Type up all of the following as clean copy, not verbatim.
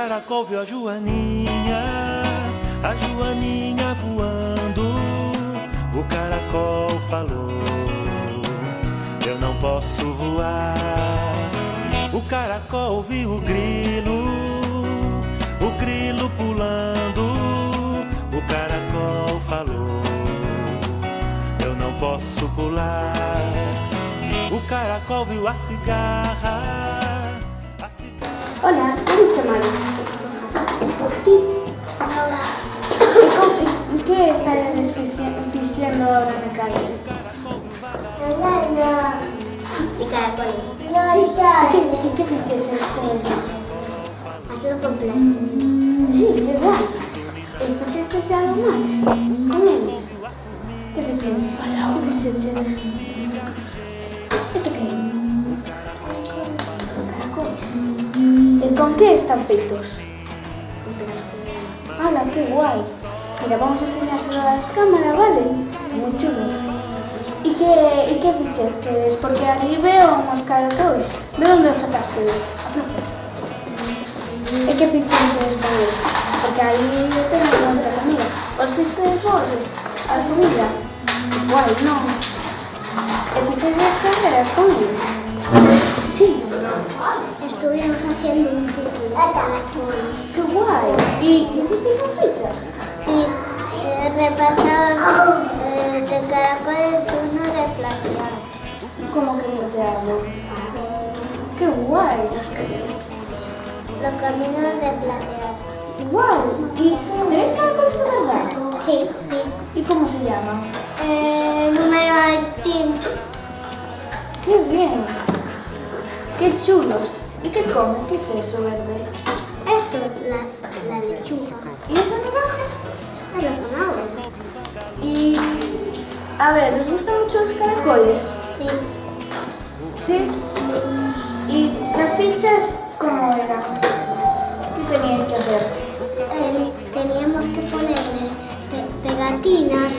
caracol viu a Joaninha voando. O caracol falou: eu não posso voar. O caracol viu o grilo pulando. O caracol falou: eu não posso pular. O caracol viu a cigarra. Hola, ¿eres Tamales? Sí. Hola. ¿Qué estás diciendo ahora en el calle? Y caracoles. Sí. ¿Qué fiches este? Hazlo con plástico. Sí, de verdad. ¿Y fiches algo más? ¿Con ellos? ¿Qué fiches? ¿Qué fiches tienes? ¿Esto qué es? Caracoles. ¿Y con qué están feitos? Con plastilina. ¡Hala, qué guay! Mira, vamos a enseñárselo a las cámaras, ¿vale? Muy chulo. ¿Y qué fiches quieres? Porque aquí veo unos caracoles. ¿De dónde los sacaste? ¿Y qué fiches quieres comer? Porque ahí tengo otra comida. ¿Os diste pobres a la comida? Guay, ¿no? ¿Qué fiches de carreras con ellos? Sí. Estuvimos haciendo un tipo de caracoles. ¡Qué guay! ¿Y hiciste con fichas? Sí, repasamos de caracoles uno de plateado. ¿Cómo que plateado? ¡Qué guay! Los caminos de plateado. ¡Guau! ¿Y tenéis caracoles de verdad? Sí, sí. ¿Y cómo se llama? Número Martín. ¡Qué bien! ¡Qué chulos! ¿Y qué comen? ¿Qué es eso verde? Esto es la lechuga. ¿Y eso naranja? A los zanahorios. Y... a ver, ¿les gustan mucho los caracoles? Sí. ¿Sí? ¿Y las fichas cómo eran? ¿Qué teníais que hacer? Teníamos que ponerles pegatinas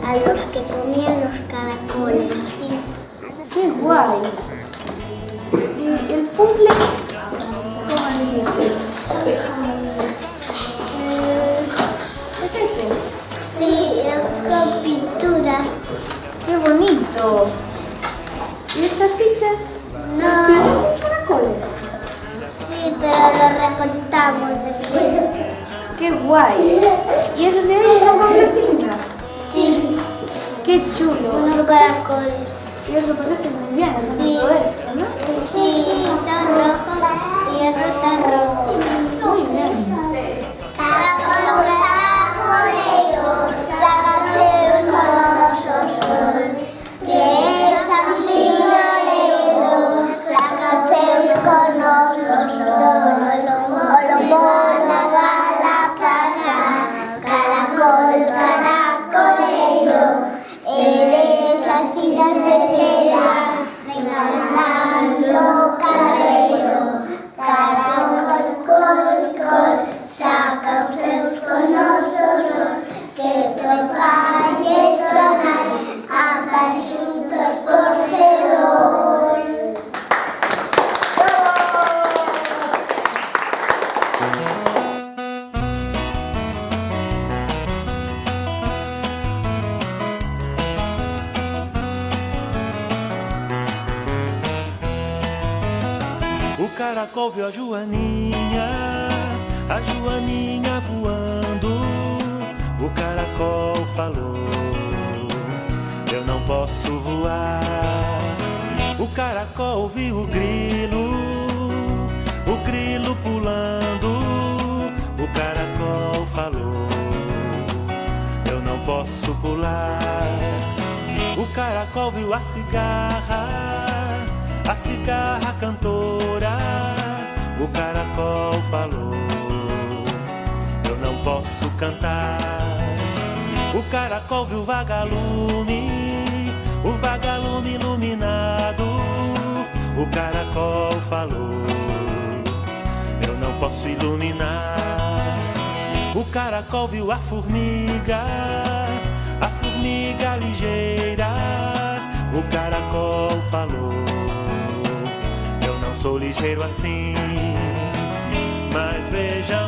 a los que comían los caracoles. Sí. ¡Qué guay! ¿Y el puzzle? ¿Cómo lo hicisteis? ¿Es ese? Sí, con pinturas. ¡Qué bonito! ¿Y estas fichas? No. ¿Las pintasteis caracoles? Sí, pero lo recortamos después. ¡Qué guay! ¿Y esos de ahí son con plastilina? Sí, ¡Qué chulo! unos caracoles. Y os lo pasaste muy bien haciendo Sí. todo esto, ¿no? Sí, son rojos y otros arroz. Muy bien. Caracol, caracolero, sácate con nosotros, que es tan violero, sácate con nosotros, como la bala pasa, caracol, caracolero, eres así tan desea, venga ganando carrero, caracol, col, saca ustedes con nosotros, que topa y tronar, andan juntos por Gerol. O caracol viu a Joaninha voando. O caracol falou: eu não posso voar. O caracol viu o grilo pulando. O caracol falou: eu não posso pular. O caracol viu a cigarra cantora. O caracol falou: eu não posso cantar. O caracol viu o vagalume iluminado. O caracol falou: eu não posso iluminar. O caracol viu a formiga ligeira. O caracol falou: eu não sou ligeiro assim. Mas veja